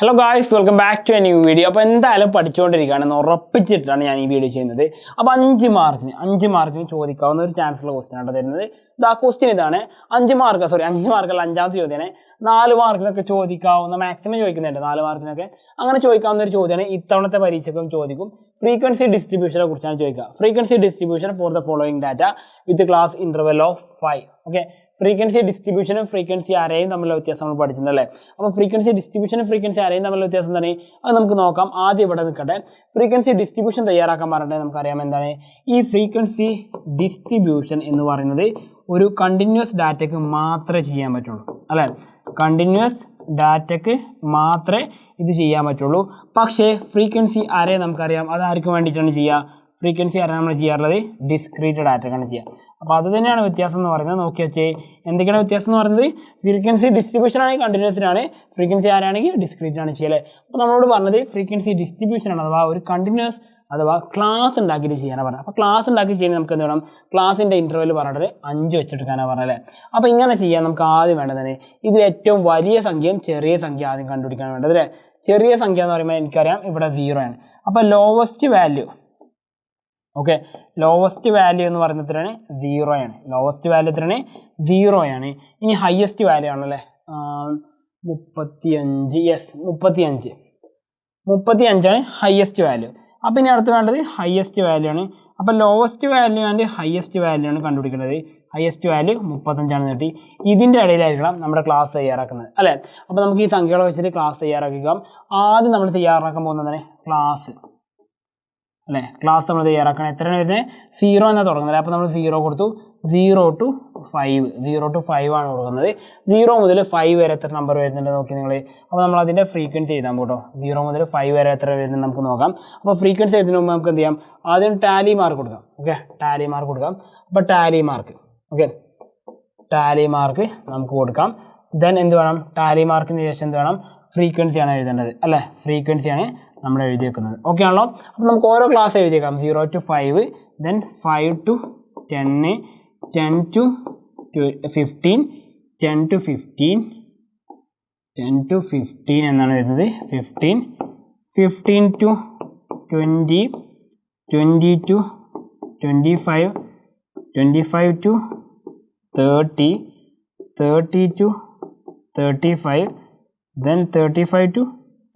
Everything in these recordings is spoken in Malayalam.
Hello guys, welcome back to a new video. അപ്പോൾ എന്തായാലും പഠിച്ചുകൊണ്ടിരിക്കുകയാണെന്ന് ഉറപ്പിച്ചിട്ടാണ് ഞാൻ ഈ വീഡിയോ ചെയ്യുന്നത്. അപ്പോൾ 5 മാർക്കിന് ചോദിക്കാവുന്ന ഒരു ചാൻസുള്ള ക്വസ്റ്റ്യൻ ആണ് തരുന്നത്. ദാ ക്വസ്റ്റ്യൻ ഇതാണ്. 5 മാർക്കല്ല അഞ്ചാമത്തെ ചോദ്യമാണ്. 4 മാർക്കിനൊക്കെ ചോദിക്കാവുന്ന മാക്സിമം ചോദിക്കുന്നുണ്ട് 4 മാർക്കിനൊക്കെ. അങ്ങനെ ചോദിക്കാവുന്ന ഒരു ചോദ്യമാണ് ഇത്തവണത്തെ പരീക്ഷയ്ക്കും ചോദിക്കും. ഫ്രീക്വൻസി ഡിസ്ട്രിബ്യൂഷനെ കുറിച്ചാണ് ചോദിക്കുക. Frequency distribution for the following data with class interval of 5. Okay, frequency ഡിസ്ട്രിബ്യൂഷനും ഫ്രീക്വൻസി അറേയും തമ്മിലുള്ള വ്യത്യാസം നമ്മൾ പഠിച്ചിട്ടുണ്ടല്ലേ. അപ്പോൾ ഫ്രീക്വൻസി ഡിസ്ട്രിബ്യൂഷനും ഫ്രീക്വൻസി അറേയും തമ്മിലുള്ള വ്യത്യാസം എന്താണ് അത് നമുക്ക് നോക്കാം. ആദ്യം ഇവിടെ നിൽക്കട്ടെ. ഫ്രീക്വൻസി ഡിസ്ട്രിബ്യൂഷൻ തയ്യാറാക്കാൻ പറഞ്ഞിട്ട് നമുക്കറിയാം എന്താണ് ഈ ഫ്രീക്വൻസി ഡിസ്ട്രിബ്യൂഷൻ എന്ന് പറയുന്നത് ഒരു കണ്ടിന്യൂസ് ഡാറ്റയ്ക്ക് മാത്രമേ ചെയ്യാൻ പറ്റുള്ളൂ അല്ലേ. കണ്ടിന്യൂസ് ഡാറ്റയ്ക്ക് മാത്രമേ ഇത് ചെയ്യാൻ പറ്റുള്ളൂ. പക്ഷേ ഫ്രീക്വൻസി അറേ നമുക്കറിയാം അത് ആർക്ക് വേണ്ടിയിട്ടാണ് ചെയ്യുക. ഫ്രീക്വൻസി അറേ നമ്മൾ ചെയ്യാറുള്ളത് ഡിസ്ക്രീറ്റ് ഡാറ്റക്കാണ് ചെയ്യുക. അപ്പോൾ അത് തന്നെയാണ് വ്യത്യാസം എന്ന് പറയുന്നത്. നോക്കി വെച്ചേ എന്തൊക്കെയാണ് വ്യത്യാസം എന്ന് പറയുന്നത്. ഫ്രീക്വൻസി ഡിസ്ട്രിബ്യൂഷൻ ആണെങ്കിൽ കണ്ടിന്യൂസിനാണ്, ഫ്രീക്വൻസി ആരാണെങ്കിൽ ഡിസ്ക്രീറ്റിനാണ് ചെയ്യല്ലേ. അപ്പോൾ നമ്മളോട് പറഞ്ഞത് ഫ്രീക്വൻസി ഡിസ്ട്രിബ്യൂഷൻ ആണ്, അഥവാ ഒരു കണ്ടിന്യൂസ് അഥവാ ക്ലാസ് ഉണ്ടാക്കിയിട്ട് ചെയ്യാനാണ് പറഞ്ഞത്. അപ്പോൾ ക്ലാസ് ഉണ്ടാക്കി ചെയ്യുന്നത് നമുക്ക് എന്ത് വേണം, ക്ലാസിൻ്റെ ഇൻ്റർവെൽ പറഞ്ഞിട്ട് 5 വെച്ചെടുക്കാനാണ് പറഞ്ഞല്ലേ. അപ്പോൾ ഇങ്ങനെ ചെയ്യാൻ നമുക്ക് ആദ്യം വേണ്ടത് ഇതിൽ ഏറ്റവും വലിയ സംഖ്യയും ചെറിയ സംഖ്യ ആദ്യം കണ്ടുപിടിക്കാൻ വേണ്ടത് അല്ലേ. ചെറിയ സംഖ്യ എന്ന് പറയുമ്പോൾ എനിക്കറിയാം ഇവിടെ 0 ആണ്. അപ്പോൾ lowest value okay, lowest value എന്ന് പറയുന്നതിനാണ് 0 ആണ്. ലോവസ്റ്റ് വാല്യൂ എത്രയാണ് 0 ആണ്. ഇനി ഹയസ്റ്റ് വാല്യൂ ആണല്ലേ 35. യെസ് 35 ആണ് ഹയസ്റ്റ് വാല്യൂ. അപ്പോൾ ഇനി അടുത്ത് വേണ്ടത് ഹയസ്റ്റ് വാല്യൂ ആണ്. അപ്പോൾ lowest value and highest value ആണ് കണ്ടുപിടിക്കേണ്ടത്. ഹയസ്റ്റ് വാല്യൂ 35 ആണ് കിട്ടി. ഇതിൻ്റെ ഇടയിലായിരിക്കണം നമ്മുടെ ക്ലാസ് തയ്യാറാക്കുന്നത് അല്ലേ. അപ്പോൾ നമുക്ക് ഈ സംഖ്യകളെ വെച്ചിട്ട് ക്ലാസ് തയ്യാറാക്കാം. ആദ്യം നമ്മൾ തയ്യാറാക്കാൻ പോകുന്നതാണ് ക്ലാസ് അല്ലേ. ക്ലാസ് നമ്മൾ തയ്യാറാക്കണം. എത്രയാണ് വരുന്നത് 0 എന്നാണ് തുടങ്ങുന്നത്. അപ്പോൾ നമ്മൾ 0 കൊടുത്തു. 0 to 5 ആണ് കൊടുക്കുന്നത്. 0 മുതൽ 5 വരെ എത്ര നമ്പർ വരുന്നുണ്ട് നോക്കി നിങ്ങൾ. അപ്പോൾ നമ്മൾ അതിൻ്റെ ഫ്രീക്വൻസി എഴുതാൻ പോട്ടോ. 0 മുതൽ 5 വരെ എത്ര വരുന്നത് നമുക്ക് നോക്കാം. അപ്പോൾ ഫ്രീക്വൻസി എഴുതുന്നതിന് മുമ്പ് നമുക്ക് എന്ത് ചെയ്യാം, ആദ്യം ടാലി മാർക്ക് കൊടുക്കാം. ഓക്കെ, ടാലി മാർക്ക് കൊടുക്കാം. അപ്പോൾ ടാലി മാർക്ക് നമുക്ക് കൊടുക്കാം. ദെൻ എന്ത് വേണം, ടാലി മാർക്കിന് ശേഷം എന്ത് വേണം, ഫ്രീക്വൻസിയാണ് എഴുതേണ്ടത് അല്ലേ. ഫ്രീക്വൻസിയാണ് നമ്മൾ എഴുതി വെക്കുന്നത്. ഓക്കെ ആണല്ലോ. അപ്പോൾ നമുക്ക് ഓരോ class എഴുതിയേക്കാം. 0 to 5, then 5 to 10, 10 to 15, 10 to 15, 10 to 15 എന്നാണ് വരുന്നത്. 15 to 20, 20 to 25, 25 to 30, 30 to 35, then 35 to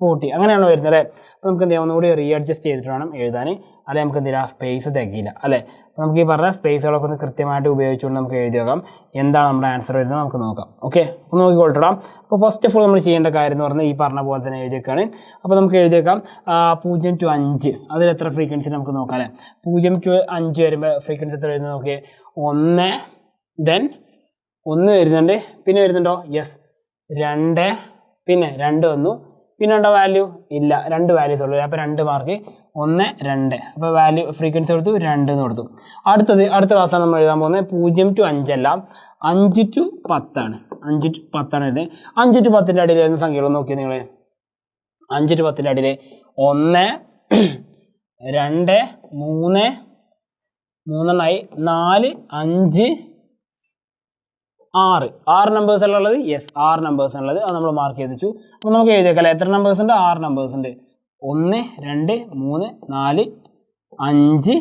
40 അങ്ങനെയാണ് വരുന്നത് അല്ലേ. അപ്പോൾ നമുക്ക് എന്ത് ചെയ്യാം, ഒന്നുകൂടി റീഅഡ്ജസ്റ്റ് ചെയ്തിട്ട് വേണം എഴുതാൻ, അല്ലെങ്കിൽ നമുക്ക് എന്തെങ്കിലും സ്പേസ് തികയില്ല അല്ലേ. അപ്പോൾ നമുക്ക് ഈ പറഞ്ഞ സ്പേസുകളൊക്കെ ഒന്ന് കൃത്യമായിട്ട് ഉപയോഗിച്ചുകൊണ്ട് നമുക്ക് എഴുതി വെക്കാം. എന്താണ് നമ്മുടെ ആൻസർ വരുന്നത് നമുക്ക് നോക്കാം. ഓക്കെ, അപ്പോൾ നോക്കിക്കൊള്ളണം. അപ്പോൾ ഫസ്റ്റ് ഓഫ് ഓൾ നമ്മൾ ചെയ്യേണ്ട കാര്യം എന്ന് പറഞ്ഞാൽ ഈ പറഞ്ഞ പോലെ തന്നെ എഴുതി വെക്കാണ്. അപ്പോൾ നമുക്ക് എഴുതി വെക്കാം 0 to 5 അതിൽ എത്ര ഫ്രീക്വൻസി നമുക്ക് നോക്കാം അല്ലേ. 0 to 5 വരുമ്പോൾ ഫ്രീക്വൻസി എത്ര വരുന്നത് നോക്കിയേ. 1, ദെൻ 1 വരുന്നുണ്ട്, പിന്നെ വരുന്നുണ്ടോ യെസ് 2, പിന്നെ 2 വന്നു, പിന്നെ ഉണ്ടോ വാല്യൂ ഇല്ല, 2 വാല്യൂസ് ഉള്ളൂ. അപ്പോൾ 2 മാർക്ക് 1, 2. അപ്പോൾ വാല്യൂ ഫ്രീക്വൻസി കൊടുത്തു 2 എന്ന് കൊടുത്തു. അടുത്ത ക്ലാസ്സാണ് നമ്മൾ എഴുതാൻ പോകുന്നത്. 0 to 5 അല്ല, 5 to 10 ആണ്. 5 to 10 ആണ് ഇത്. 5 to 10ൻ്റെ അടിയിൽ വരുന്ന സംഖ്യകൾ നോക്കിയാൽ നിങ്ങൾ 5 to 10ൻ്റെ അടിയിൽ 1, 2, 3, 4, 5, 6 നമ്പേഴ്സ് അല്ല ഉള്ളത്. യെസ് 6 നമ്പേഴ്സ് ഉള്ളത്. അത് നമ്മൾ മാർക്ക് ചെയ്ത് വെച്ചു. അപ്പോൾ നമുക്ക് എഴുതിയേക്കാം അല്ലേ. എത്ര നമ്പേഴ്സ് ഉണ്ട്, 6 നമ്പേഴ്സ് ഉണ്ട്. 1, 2, 3, 4, 5,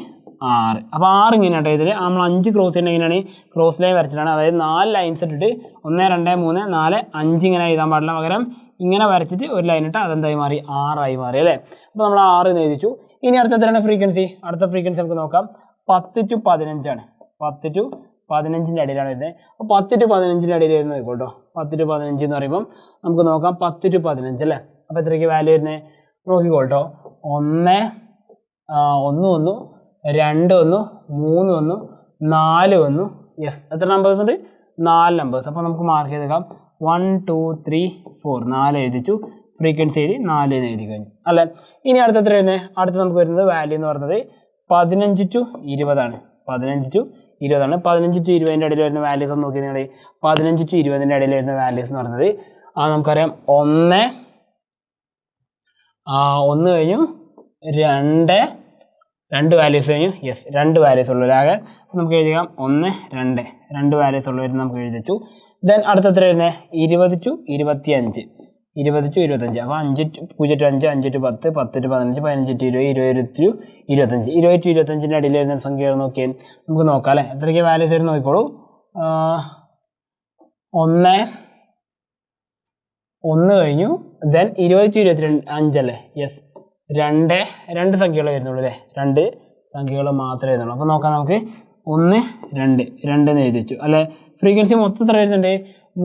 6. അപ്പോൾ 6 ഇങ്ങനെയാട്ടോ ഇതിൽ. നമ്മൾ 5 ക്രോസ് ചെയ്യുന്നത് എങ്ങനെയാണ്, ക്രോസ് ലൈൻ വരച്ചിട്ടാണ്. അതായത് 4 ലൈൻസ് ഇട്ടിട്ട് 1, 2, 3, 4, 5 ഇങ്ങനെ എഴുതാൻ പാടില്ല. പകരം ഇങ്ങനെ വരച്ചിട്ട് ഒരു ലൈൻ ഇട്ട് അതെന്തായി മാറി, 6 ആയി മാറി അല്ലേ. അപ്പോൾ നമ്മൾ 6 എന്ന് എഴുതിച്ചു. ഇനി അടുത്ത എത്രയാണ് ഫ്രീക്വൻസി, അടുത്ത ഫ്രീക്വൻസി നമുക്ക് നോക്കാം. 10 to 15 ആണ്. 10 to 15ൻ്റെ അടിയിലാണ് വരുന്നത്. അപ്പോൾ 10 to 15ൻ്റെ അടിയിൽ വരുന്നത് കേട്ടോ. 10 to 15 എന്ന് പറയുമ്പം നമുക്ക് നോക്കാം 10 to 15 അല്ലേ. അപ്പോൾ എത്രയ്ക്ക് വാല്യൂ വരുന്നത് നോക്കിക്കോട്ടോ. 1 വന്നു, 2 വന്നു, 3 വന്നു, 4 വന്നു. യെസ് എത്ര നമ്പേഴ്സ് ഉണ്ട്, 4 നമ്പേഴ്സ്. അപ്പോൾ നമുക്ക് മാർക്ക് ചെയ്തേക്കാം 1, 2, 3, 4 4 എഴുതിച്ചു. ഫ്രീക്വൻസി എഴുതി 4 എന്ന് എഴുതി കഴിഞ്ഞു അല്ലേ. ഇനി അടുത്ത എത്ര വരുന്നത്, അടുത്ത് നമുക്ക് വരുന്നത് വാല്യൂ എന്ന് പറയുന്നത് 15 to 20 ആണ്. 15 to 20 ആണ്. 15 to 20ൻ്റെ ഇടയിൽ വരുന്ന വാല്യൂസ് ഒന്ന് നോക്കി നിങ്ങൾ. 15 to 20ൻ്റെ ഇടയിൽ വരുന്ന വാല്യൂസ് എന്ന് പറയുന്നത് നമുക്കറിയാം 1 കഴിഞ്ഞു, 2 വാല്യൂസ് കഴിഞ്ഞു. യെസ് 2 വാല്യൂസ് ഉള്ളൂ ആകെ. നമുക്ക് എഴുതിക്കാം 1, 2 വാല്യൂസ് ഉള്ളവർ നമുക്ക് എഴുതി വെച്ചു. ദെൻ അടുത്ത എത്ര വരുന്നത് 20 to 25. 20 to 25. അപ്പോൾ 5 to 5, 5 to 10, 10 to 15, 15 to 20, 20 to 25. 20 to 25 ഇടയിൽ വരുന്ന സംഖ്യകൾ നോക്കിയാൽ നമുക്ക് നോക്കാം അല്ലേ. എത്രയ്ക്ക് വാല്യൂസ് വരും നോക്കിക്കോളൂ. 1 കഴിഞ്ഞു. ദെൻ 20 to 25 അല്ലേ. യെസ്, രണ്ട് സംഖ്യകൾ വരുന്നുള്ളൂ അല്ലേ. 2 സംഖ്യകൾ മാത്രമേ വരുന്നുള്ളൂ. അപ്പോൾ നോക്കാം നമുക്ക്. 1, 2 എന്ന് എഴുതി വെച്ചു അല്ലേ. ഫ്രീക്വൻസി മൊത്തം എത്ര വരുന്നുണ്ട്?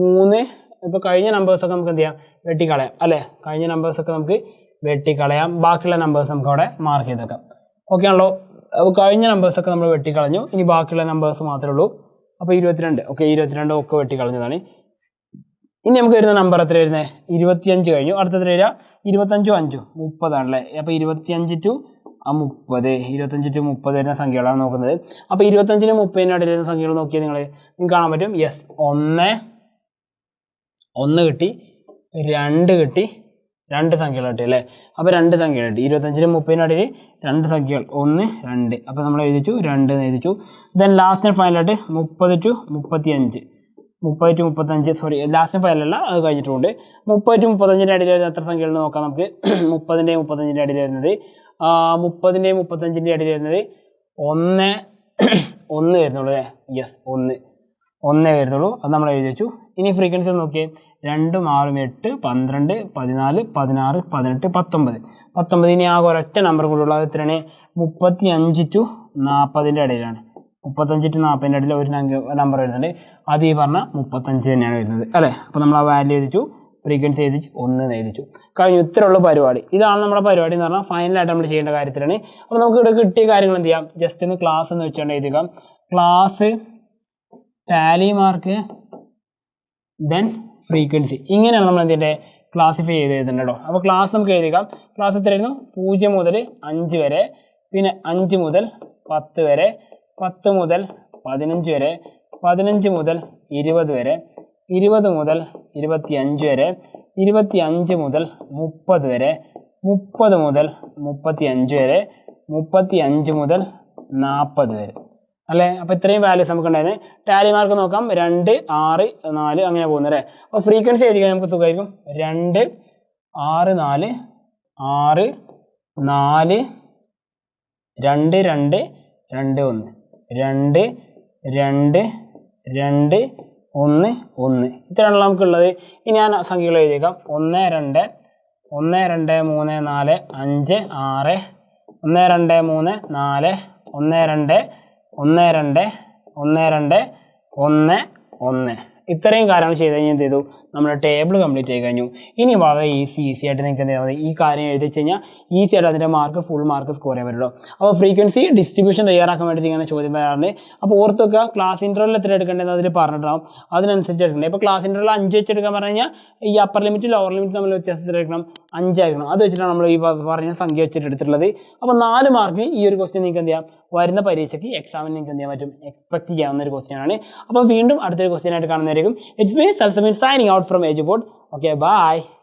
3. ഇപ്പോൾ കഴിഞ്ഞ നമ്പേഴ്സൊക്കെ നമുക്ക് എന്ത് ചെയ്യാം? വെട്ടിക്കളയാം അല്ലേ. കഴിഞ്ഞ നമ്പേഴ്സൊക്കെ നമുക്ക് വെട്ടിക്കളയാം. ബാക്കിയുള്ള നമ്പേഴ്സ് നമുക്ക് അവിടെ മാർക്ക് ചെയ്ത് വെക്കാം. ഓക്കെ ആണല്ലോ. അപ്പോൾ കഴിഞ്ഞ നമ്പേഴ്സൊക്കെ നമ്മൾ വെട്ടിക്കളഞ്ഞു. ഇനി ബാക്കിയുള്ള നമ്പേഴ്സ് മാത്രമേ ഉള്ളൂ. അപ്പോൾ 22. ഓക്കെ, 22 ഒക്കെ വെട്ടിക്കളഞ്ഞതാണ്. ഇനി നമുക്ക് വരുന്ന നമ്പർ എത്ര വരുന്നത്? 25 കഴിഞ്ഞു. അടുത്തത് വരിക 25 5 30 ആണല്ലേ. അപ്പോൾ 25 to 30, 25 to 30 വരുന്ന സംഖ്യകളാണ് നോക്കുന്നത്. അപ്പോൾ 25 നും 30 ഇടയിൽ വരുന്ന സംഖ്യകൾ നോക്കിയാൽ നിങ്ങൾക്ക് കാണാൻ പറ്റും. യെസ്, 1 കിട്ടി, 2 കിട്ടി, 2 സംഖ്യകൾ കിട്ടി അല്ലേ. അപ്പോൾ 2 സംഖ്യകൾ കിട്ടി. 25 നും 30 ഇടയിൽ 2 സംഖ്യകൾ, 1 2. അപ്പോൾ നമ്മൾ എഴുതിച്ചു 2 എന്ന് എഴുതിച്ചു. ദെൻ ലാസ്റ്റ് ഫൈനലായിട്ട് 30 to 35, 30 to 35, സോറി ലാസ്റ്റ് ഫയലല്ല, അത് കഴിഞ്ഞിട്ടുണ്ട്. 30 to 35 ഇടയിൽ വരുന്ന എത്ര സംഖ്യകൾ നോക്കാം നമുക്ക്. 30ൻ്റെയും 35ൻ്റെ ഇടയിൽ വരുന്നത് 30ൻ്റെയും 35ൻ്റെ ഇടയിൽ വരുന്നത് 1 വരുന്നുള്ളൂ അല്ലേ. യെസ്, 1 വരുന്നുള്ളൂ. അത് നമ്മൾ എഴുതി വെച്ചു. ഇനി ഫ്രീക്വൻസി നോക്കിയേ. 2, 6, 8, 12, 14, 16, 18, 19. ഇനി ആകെ ഒരൊറ്റ നമ്പർ കൂടെയുള്ളത് എത്രയാണ്? 35 to 40ൻ്റെ ഇടയിലാണ്. 35 to 40ൻ്റെ ഇടയിൽ ഒരു നമ്പർ വരുന്നുണ്ട്. അത് ഈ പറഞ്ഞ 35 തന്നെയാണ് വരുന്നത് അല്ലേ. അപ്പോൾ നമ്മൾ ആ വാല്യൂ എഴുതിച്ചു, ഫ്രീക്വൻസി എഴുതിച്ചു, 1 എഴുതിച്ചു. കഴിഞ്ഞു. ഇത്രയുള്ള പരിപാടി. ഇതാണ് നമ്മുടെ പരിപാടി എന്ന് പറഞ്ഞാൽ ഫൈനലായിട്ട് നമ്മൾ ചെയ്യേണ്ട കാര്യത്തിലാണ്. അപ്പോൾ നമുക്ക് ഇവിടെ കിട്ടിയ കാര്യങ്ങൾ എന്ത് ചെയ്യാം? ജസ്റ്റ് ഒന്ന് ക്ലാസ് എന്ന് വെച്ചുകൊണ്ട് എഴുതിക്കാം. Class, tally mark, then frequency. ഇങ്ങനെയാണ് നമ്മൾ എന്തിൻ്റെ ക്ലാസിഫൈ ചെയ്ത് എഴുതുന്നത് കേട്ടോ. അപ്പോൾ ക്ലാസ് നമുക്ക് എഴുതിക്കാം. ക്ലാസ് എത്രയായിരുന്നു? 0 മുതൽ 5 വരെ, പിന്നെ 5 മുതൽ 10 വരെ, 10 മുതൽ 15 വരെ, 15 മുതൽ 20 വരെ, 20 മുതൽ 25 വരെ, 25 മുതൽ 30 വരെ, 30 മുതൽ 35 വരെ, 35 മുതൽ 40 വരെ അല്ലേ. അപ്പോൾ ഇത്രയും വാല്യൂസ് നമുക്ക് ഉണ്ടായിരുന്നു. ടാലി മാർക്ക് നോക്കാം. 2, 6, 4 അങ്ങനെ പോകുന്നു അല്ലേ. അപ്പോൾ ഫ്രീക്വൻസി എഴുതിക്കാൻ നമുക്ക് തുകയായിരിക്കും 2, 6, 4, 6, 4, 2, 2, 2, 1, 2, 2, 2, 1, 1. ഇത്രയാണല്ലോ നമുക്കുള്ളത്. ഇനി ഞാൻ സംഖ്യകൾ എഴുതിയേക്കാം. 1, 2, 1, 2, 3, 4, 5, 6, 1, 2, 3, 4, 1, 2, 1, 2, 1, 2, 1, 1. ഇത്രയും കാര്യങ്ങൾ ചെയ്ത് കഴിഞ്ഞാൽ എന്ത് ചെയ്തു? നമ്മുടെ ടേബിൾ കംപ്ലീറ്റ് ചെയ്ത് കഴിഞ്ഞു. ഇനി വളരെ ഈസി ആയിട്ട് നിങ്ങൾക്ക് എന്ത് ചെയ്താൽ മതി? ഈ കാര്യം എഴുതി വെച്ച് കഴിഞ്ഞാൽ ഈസി ആയിട്ട് അതിൻ്റെ ഫുൾ മാർക്ക് സ്കോർ ചെയ്യാൻ പറ്റുള്ളൂ. അപ്പോൾ ഫ്രീക്വൻസി ഡിസ്ട്രിബ്യൂഷൻ തയ്യാറാക്കാൻ വേണ്ടിയിട്ട് ഇങ്ങനെ ചോദ്യം വരാറുണ്ട്. അപ്പോൾ ഓർത്തൊക്കെ ക്ലാസ് ഇൻ്റർവെൽ എത്ര എടുക്കേണ്ടത് അതിൽ പറഞ്ഞിട്ടുണ്ടാവും. അതിനനുസരിച്ച് എടുക്കേണ്ടത്. ഇപ്പോൾ ക്ലാസ് ഇൻ്റർവെൽ 5 വെച്ച് എടുക്കാൻ പറഞ്ഞു കഴിഞ്ഞാൽ ഈ അപ്പർ ലിമിറ്റ് ലോവർ ലിമിറ്റ് നമ്മൾ വ്യത്യാസത്തിൽ എടുക്കണം. 5 ആയിരിക്കണം. അത് വെച്ചിട്ടാണ് നമ്മൾ ഈ പറഞ്ഞ സംഖ്യ വെച്ചിട്ട് എടുത്തിട്ടുള്ളത്. അപ്പോൾ 4 മാർക്ക് ഈ ഒരു ക്വസ്റ്റ്യൻ നിങ്ങൾക്ക് എന്ത് ചെയ്യാം? വരുന്ന പരീക്ഷയ്ക്ക് എക്സാമിന് നിങ്ങൾക്ക് എന്ത് ചെയ്യാൻ പറ്റും? എക്സ്പെക്ട് ചെയ്യാവുന്ന ഒരു ക്വസ്റ്റ്യൻ ആണ്. അപ്പോൾ വീണ്ടും അടുത്തൊരു ക്വസ്റ്റ്യൻ ആയിട്ട് കാണുന്നതായിരിക്കും. It's me Salsamin signing out from EduBoard. Okay, bye.